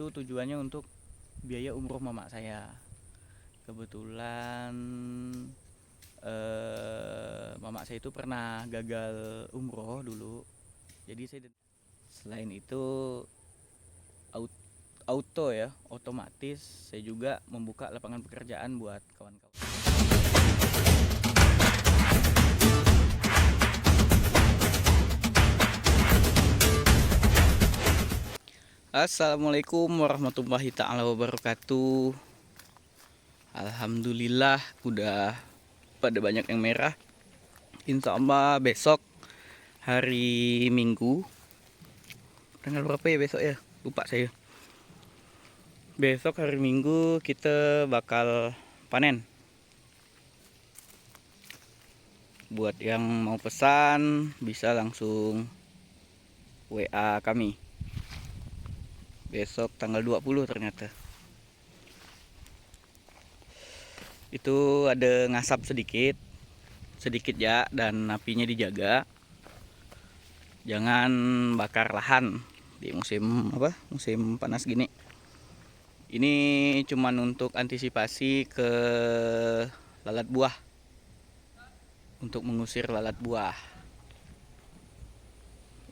itu tujuannya untuk biaya umroh mama saya. Kebetulan mama saya itu pernah gagal umroh dulu. Jadi selain itu auto ya, otomatis saya juga membuka lapangan pekerjaan buat kawan-kawan. Assalamualaikum warahmatullahi ta'ala wabarakatuh. Alhamdulillah udah pada banyak yang merah. Insya Allah besok hari Minggu, tanggal berapa ya besok ya, lupa saya. Besok hari Minggu kita bakal panen. Buat yang mau pesan bisa langsung WA kami. Besok tanggal 20 ternyata. Itu ada ngasap sedikit ya, dan apinya dijaga. Jangan bakar lahan di musim panas gini. Ini cuman untuk antisipasi ke lalat buah, untuk mengusir lalat buah.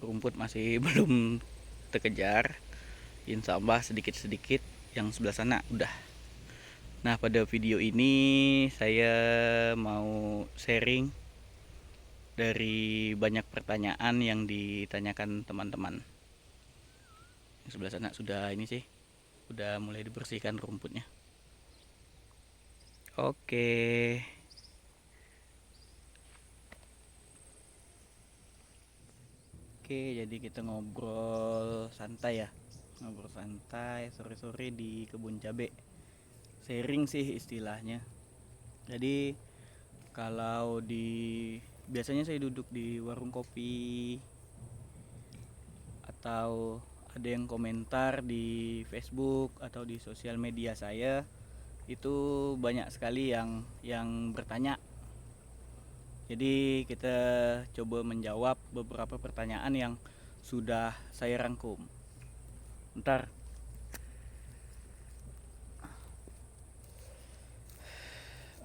Rumput masih belum terkejar, insya Allah sedikit-sedikit. Yang sebelah sana udah. Nah, pada video ini saya mau sharing dari banyak pertanyaan yang ditanyakan teman-teman. Yang sebelah sana sudah udah mulai dibersihkan rumputnya. Oke. Jadi kita ngobrol santai ya. Ngobrol santai sore-sore di kebun cabe. Sharing sih istilahnya. Jadi kalau biasanya saya duduk di warung kopi, atau ada yang komentar di Facebook atau di sosial media saya, itu banyak sekali yang bertanya. Jadi kita coba menjawab beberapa pertanyaan yang sudah saya rangkum. Ntar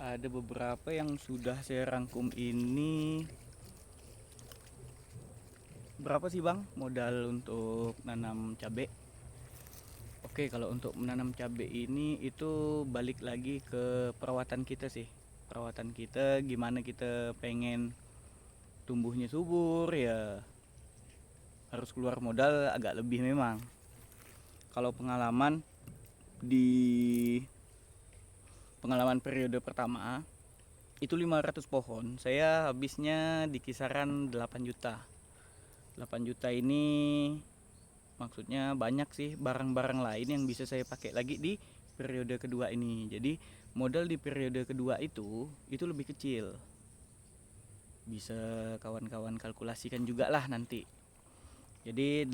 ada beberapa yang sudah saya rangkum ini. Berapa sih bang modal untuk nanam cabai? Oke, kalau untuk menanam cabai ini itu balik lagi ke perawatan kita sih. Perawatan kita, gimana kita pengen tumbuhnya subur ya, harus keluar modal agak lebih memang. Kalau pengalaman periode pertama itu 500 pohon, saya habisnya di kisaran 8 juta. 8 juta ini maksudnya banyak sih barang-barang lain yang bisa saya pakai lagi di periode kedua ini. Jadi modal di periode kedua itu lebih kecil. Bisa kawan-kawan kalkulasikan juga lah nanti. Jadi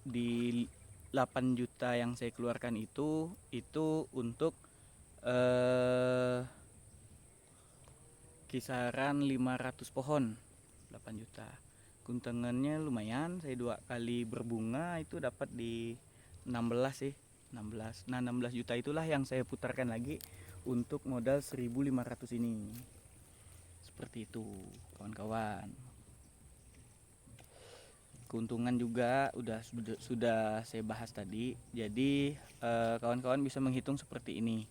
di 8 juta yang saya keluarkan itu untuk kisaran 500 pohon. 8 juta. Keuntungannya lumayan, saya 2 kali berbunga itu dapat di 16 sih. 16. Nah, 16 juta itulah yang saya putarkan lagi untuk modal 1.500 ini. Seperti itu, kawan-kawan. Keuntungan juga sudah saya bahas tadi. Jadi kawan-kawan bisa menghitung seperti ini.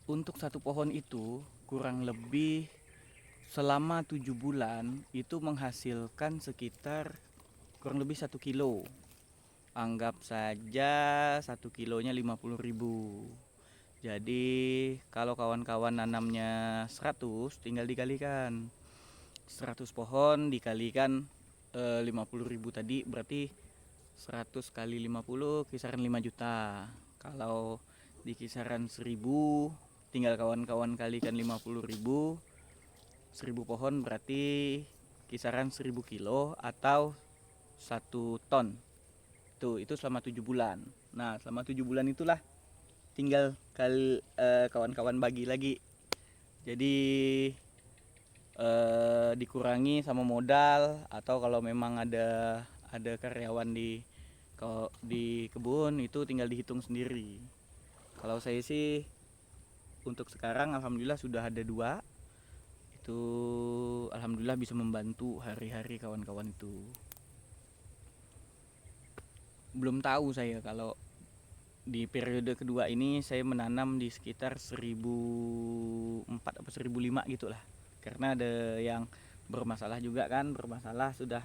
Untuk satu pohon itu kurang lebih selama 7 bulan itu menghasilkan sekitar kurang lebih 1 kilo. Anggap saja 1 kilonya 50.000. Jadi kalau kawan-kawan nanamnya 100, tinggal dikalikan 100 pohon dikalikan 50.000 tadi, berarti 100 kali 50 kisaran 5 juta. Kalau di kisaran 1000, tinggal kawan-kawan kalikan 50.000, 1000 pohon berarti kisaran 1000 kilo atau 1 ton. Itu selama 7 bulan. Nah, selama 7 bulan itulah tinggal kawan-kawan bagi lagi. Jadi dikurangi sama modal, atau kalau memang ada karyawan di Kalau di kebun itu tinggal dihitung sendiri. Kalau saya sih untuk sekarang alhamdulillah sudah ada 2. Itu alhamdulillah bisa membantu hari-hari kawan-kawan itu. Belum tahu saya kalau di periode kedua ini saya menanam di sekitar 1004 atau 1005 gitulah. Karena ada yang bermasalah juga kan, bermasalah sudah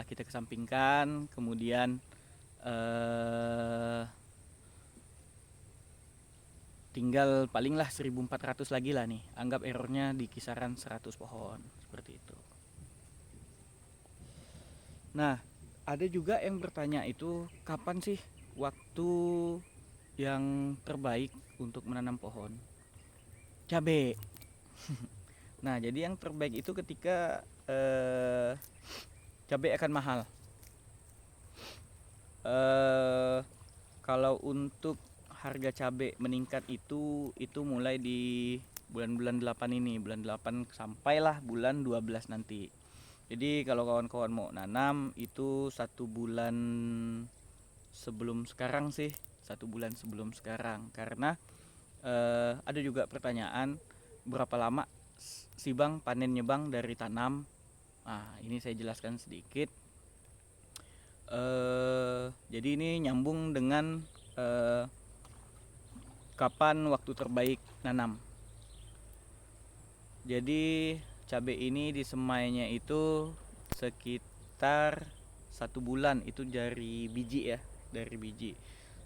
kita kesampingkan, kemudian tinggal palinglah 1400 lagi lah nih. Anggap errornya di kisaran 100 pohon seperti itu. Nah, ada juga yang bertanya itu kapan sih waktu yang terbaik untuk menanam pohon cabai. Nah, jadi yang terbaik itu ketika cabai akan mahal. Kalau untuk harga cabai meningkat itu mulai di bulan-bulan 8 ini, bulan 8 sampailah bulan 12 nanti. Jadi kalau kawan-kawan mau nanam itu 1 bulan sebelum sekarang sih, 1 bulan sebelum sekarang. Karena ada juga pertanyaan berapa lama sih bang panennya bang dari tanam. Nah ini saya jelaskan sedikit. Jadi ini nyambung dengan kapan waktu terbaik nanam. Jadi cabai ini disemainya itu sekitar 1 bulan itu dari biji ya, dari biji.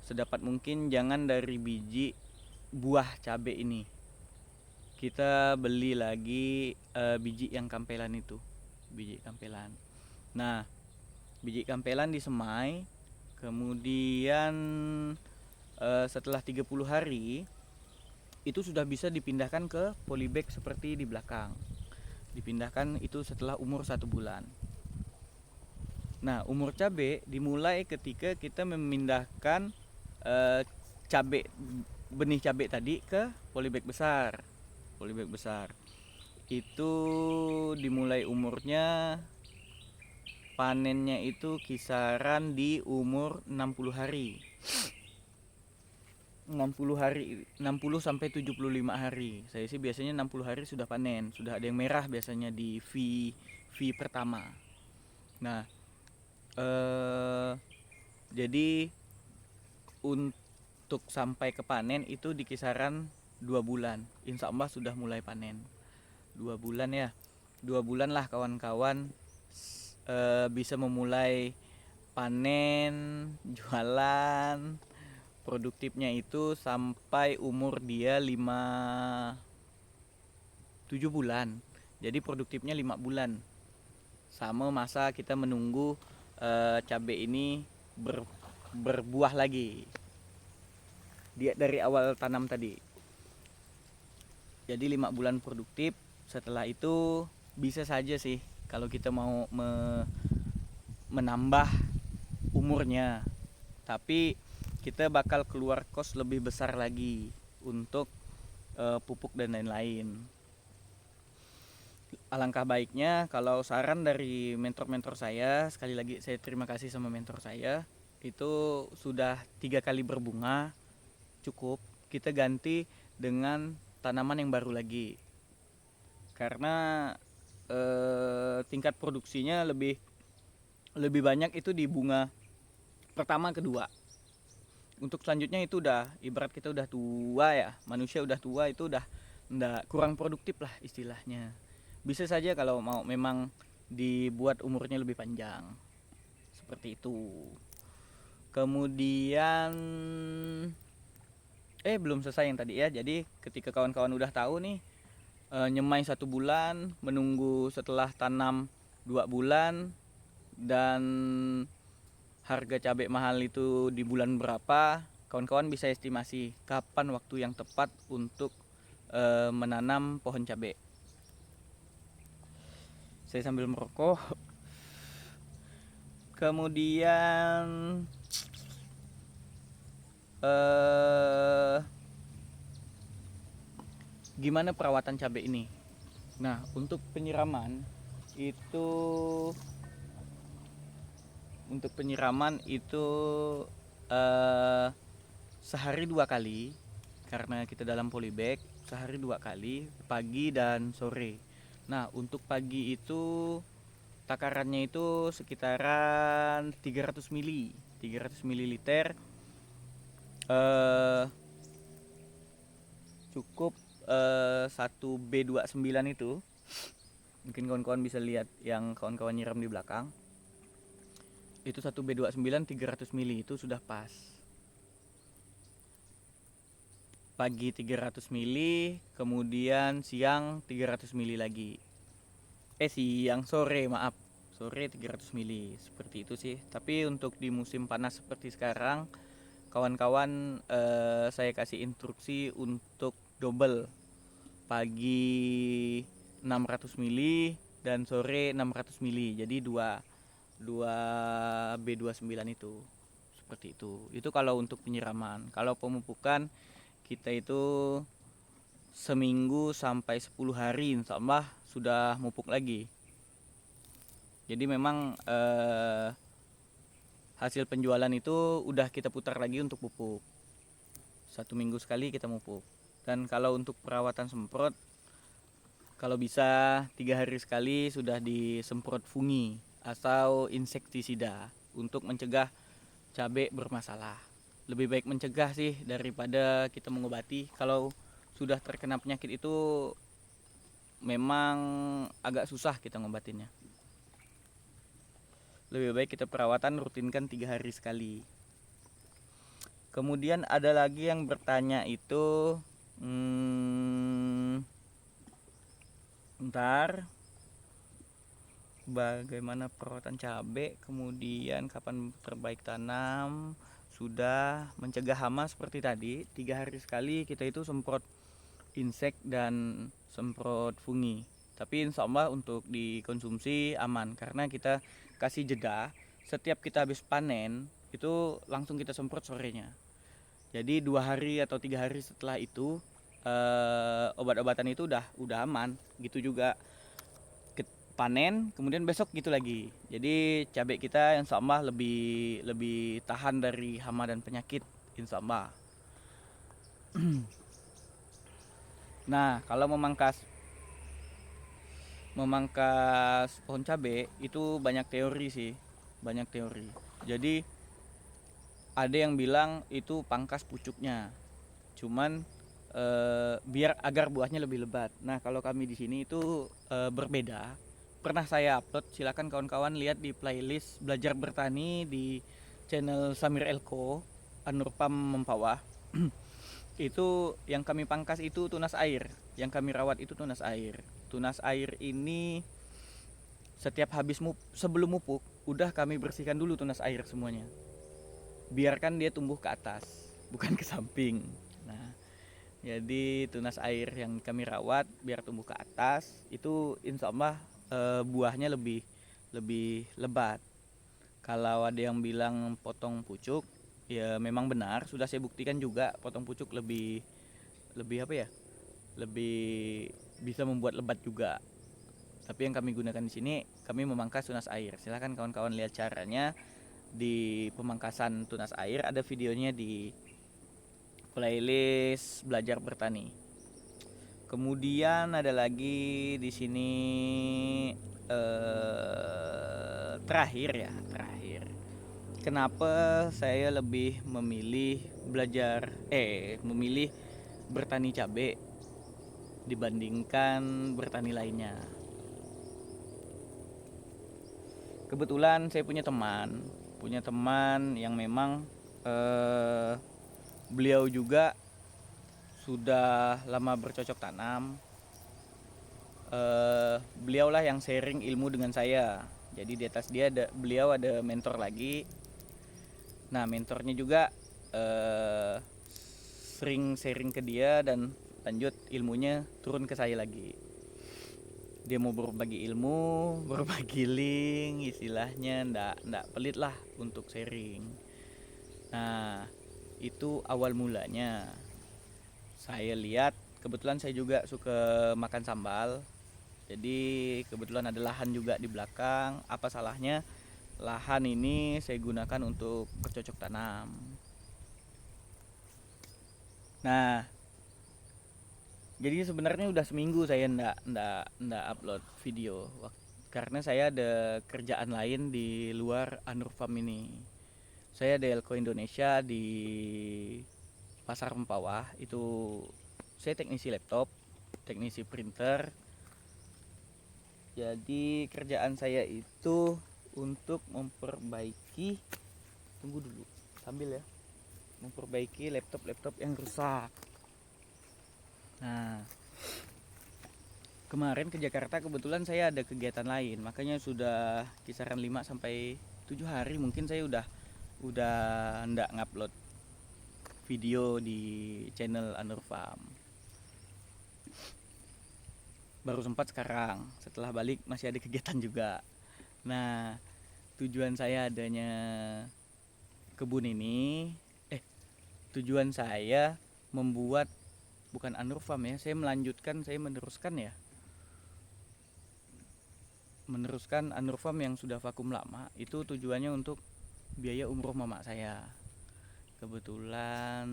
Sedapat mungkin jangan dari biji buah cabai ini. Kita beli lagi biji yang kampelan itu, biji kampelan. Nah, biji kampelan disemai, kemudian setelah 30 hari itu sudah bisa dipindahkan ke polybag seperti di belakang. Dipindahkan itu setelah umur 1 bulan. Nah, umur cabai dimulai ketika kita memindahkan cabai, benih cabai tadi ke polybag besar. Polybag besar itu dimulai umurnya, panennya itu kisaran di umur 60 hari. 60 hari, 60 sampai 75 hari. Saya sih biasanya 60 hari sudah panen, sudah ada yang merah biasanya di V pertama. Nah, jadi untuk sampai ke panen itu di kisaran 2 bulan. Insya Allah sudah mulai panen. 2 bulan ya. 2 bulan lah kawan-kawan bisa memulai panen, jualan. Produktifnya itu sampai umur dia 7 bulan. Jadi produktifnya 5 bulan. Sama masa kita menunggu cabai ini berbuah lagi. Dia dari awal tanam tadi. Jadi 5 bulan produktif. Setelah itu bisa saja sih kalau kita mau menambah umurnya. Tapi kita bakal keluar kos lebih besar lagi untuk pupuk dan lain-lain. Alangkah baiknya kalau saran dari mentor-mentor saya, sekali lagi saya terima kasih sama mentor saya, itu sudah 3 kali berbunga cukup, kita ganti dengan tanaman yang baru lagi. Karena tingkat produksinya lebih banyak itu di bunga pertama kedua. Untuk selanjutnya itu udah ibarat kita udah tua ya, manusia udah tua itu udah enggak, kurang produktif lah istilahnya. Bisa saja kalau mau memang dibuat umurnya lebih panjang seperti itu. Kemudian belum selesai yang tadi ya. Jadi ketika kawan-kawan udah tahu nih nyemai 1 bulan, menunggu setelah tanam 2 bulan, dan harga cabai mahal itu di bulan berapa, kawan-kawan bisa estimasi kapan waktu yang tepat untuk menanam pohon cabai. Saya sambil merokok. Kemudian gimana perawatan cabai ini? Nah, untuk penyiraman itu Untuk penyiraman itu sehari 2 kali, karena kita dalam polybag, sehari 2 kali, pagi dan sore. Nah, untuk pagi itu takarannya itu sekitaran 300 mili, 300 mililiter. Cukup 1B29 itu. Mungkin kawan-kawan bisa lihat yang kawan-kawan nyiram di belakang. Itu 1B29 300 mili itu sudah pas. Pagi 300 mili, kemudian siang 300 mili lagi. Sore maaf. Sore 300 mili, seperti itu sih. Tapi untuk di musim panas seperti sekarang, kawan-kawan saya kasih instruksi untuk double. Pagi 600 mili dan sore 600 mili. Jadi 2 B29 itu. Seperti itu. Itu kalau untuk penyiraman. Kalau pemupukan kita itu seminggu sampai 10 hari insya Allah sudah mupuk lagi. Jadi memang hasil penjualan itu udah kita putar lagi untuk pupuk. 1 minggu sekali kita mupuk. Dan kalau untuk perawatan semprot, kalau bisa 3 hari sekali sudah disemprot fungi atau insektisida untuk mencegah cabai bermasalah. Lebih baik mencegah sih daripada kita mengobati. Kalau sudah terkena penyakit itu memang agak susah kita ngobatinnya. Lebih baik kita perawatan rutinkan 3 hari sekali. Kemudian ada lagi yang bertanya itu bagaimana perawatan cabai, kemudian kapan terbaik tanam, sudah mencegah hama seperti tadi. 3 hari sekali kita itu semprot insek dan semprot fungi. Tapi insya Allah untuk dikonsumsi aman, karena kita kasih jeda. Setiap kita habis panen itu langsung kita semprot sorenya. Jadi 2 hari atau 3 hari setelah itu obat-obatan itu udah aman. Gitu juga panen, kemudian besok gitu lagi. Jadi cabai kita insya Allah lebih tahan dari hama dan penyakit insya Allah. Nah, kalau memangkas pohon cabai itu banyak teori sih, banyak teori. Jadi ada yang bilang itu pangkas pucuknya, cuman biar agar buahnya lebih lebat. Nah, kalau kami di sini itu berbeda. Pernah saya upload, silakan kawan-kawan lihat di playlist belajar bertani di channel Samir Elko Anurpam Mempawah. Itu yang kami pangkas itu tunas air, yang kami rawat itu tunas air. Tunas air ini setiap sebelum mupuk udah kami bersihkan dulu tunas air semuanya. Biarkan dia tumbuh ke atas, bukan ke samping. Nah, jadi tunas air yang kami rawat biar tumbuh ke atas itu insya Allah buahnya lebih lebat. Kalau ada yang bilang potong pucuk, ya memang benar, sudah saya buktikan juga potong pucuk lebih apa ya? Lebih bisa membuat lebat juga. Tapi yang kami gunakan di sini, kami memangkas tunas air. Silahkan kawan-kawan lihat caranya di pemangkasan tunas air, ada videonya di playlist belajar bertani. Kemudian ada lagi di sini terakhir. Kenapa saya lebih memilih memilih bertani cabai dibandingkan bertani lainnya? Kebetulan saya punya teman yang memang beliau juga sudah lama bercocok tanam. Beliaulah yang sharing ilmu dengan saya. Jadi di atas beliau ada mentor lagi. Nah, mentornya juga sering sharing ke dia dan lanjut ilmunya turun ke saya lagi. Dia mau berbagi ilmu, berbagi link, istilahnya ndak pelit lah untuk sharing. Nah, itu awal mulanya. Saya lihat, kebetulan saya juga suka makan sambal. Jadi kebetulan ada lahan juga di belakang. Apa salahnya lahan ini saya gunakan untuk bercocok tanam. Nah, jadi sebenarnya udah seminggu saya ndak upload video karena saya ada kerjaan lain di luar Anurfam ini. Saya Delco Indonesia di Pasar Mempawah, itu saya teknisi laptop, teknisi printer. Jadi kerjaan saya itu untuk memperbaiki, tunggu dulu sambil ya, memperbaiki laptop yang rusak. Nah, kemarin ke Jakarta kebetulan saya ada kegiatan lain, makanya sudah kisaran 5 sampai 7 hari mungkin saya udah ndak ngupload video di channel Anurfam. Baru sempat sekarang, setelah balik masih ada kegiatan juga. Nah, tujuan saya adanya kebun ini, tujuan saya membuat, bukan Anurfam ya, saya meneruskan Anurfam yang sudah vakum lama. Itu tujuannya untuk biaya umroh mama saya. Kebetulan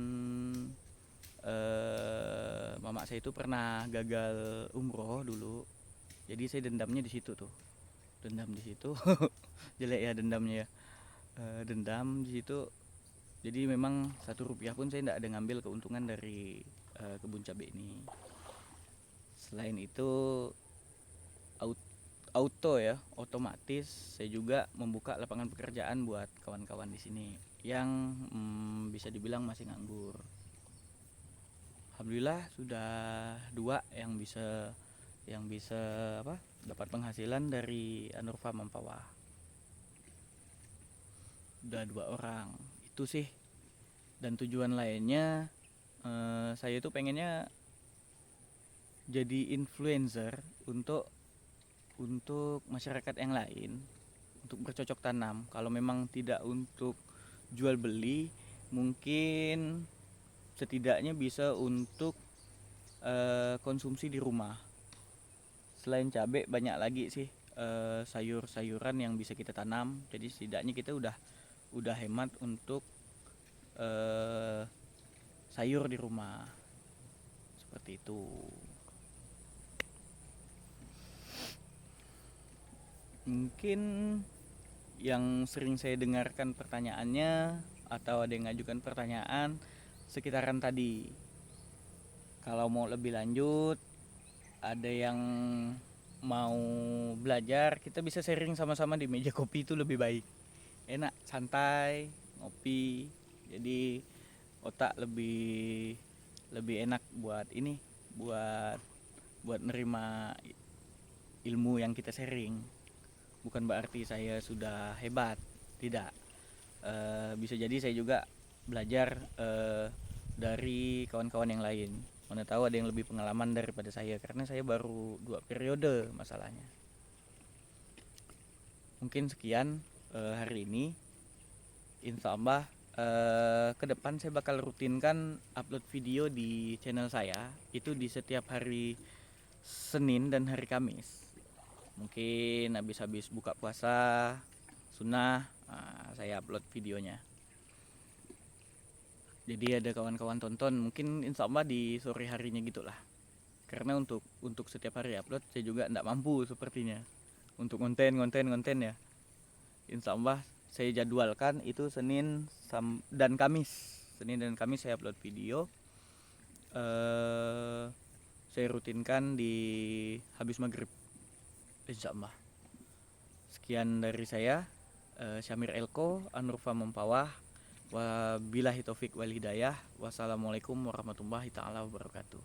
mama saya itu pernah gagal umroh dulu, jadi saya dendamnya di situ tuh, dendam di situ. Jelek ya dendamnya ya. Dendam di situ, jadi memang 1 rupiah pun saya tidak ada ngambil keuntungan dari kebun cabai ini. Selain itu otomatis saya juga membuka lapangan pekerjaan buat kawan-kawan di sini yang bisa dibilang masih nganggur. Alhamdulillah sudah 2 yang bisa dapat penghasilan dari Anurfam Mempawah. Udah 2 orang itu sih. Dan tujuan lainnya, saya itu pengennya jadi influencer untuk masyarakat yang lain, untuk bercocok tanam. Kalau memang tidak untuk jual beli, mungkin setidaknya bisa untuk konsumsi di rumah. Selain cabai banyak lagi sih sayur-sayuran yang bisa kita tanam. Jadi setidaknya kita udah hemat untuk sayur di rumah. Seperti itu. Mungkin yang sering saya dengarkan pertanyaannya, atau ada yang ngajukan pertanyaan sekitaran tadi. Kalau mau lebih lanjut, ada yang mau belajar, kita bisa sharing sama-sama di meja kopi, itu lebih baik. Enak, santai, ngopi. Jadi otak lebih enak buat nerima ilmu yang kita sharing. Bukan berarti saya sudah hebat, tidak. Bisa jadi saya juga belajar dari kawan-kawan yang lain. Mana tahu ada yang lebih pengalaman daripada saya, karena saya baru 2 periode masalahnya. Mungkin sekian hari ini. Insya Allah ke depan saya bakal rutinkan upload video di channel saya, itu di setiap hari Senin dan hari Kamis. Mungkin habis buka puasa sunnah, saya upload videonya. Jadi ada kawan-kawan tonton, mungkin insya Allah di sore harinya gitulah. Karena untuk setiap hari upload saya juga tidak mampu sepertinya. Untuk konten ya. Insya Allah saya jadwalkan itu Senin dan Kamis. Senin dan Kamis saya upload video. Saya rutinkan di habis maghrib, insya Allah. Sekian dari saya, Syamir Elko, Anurfam Mempawah. Wabillahi taufik wal hidayah. Wassalamualaikum warahmatullahi taala wabarakatuh.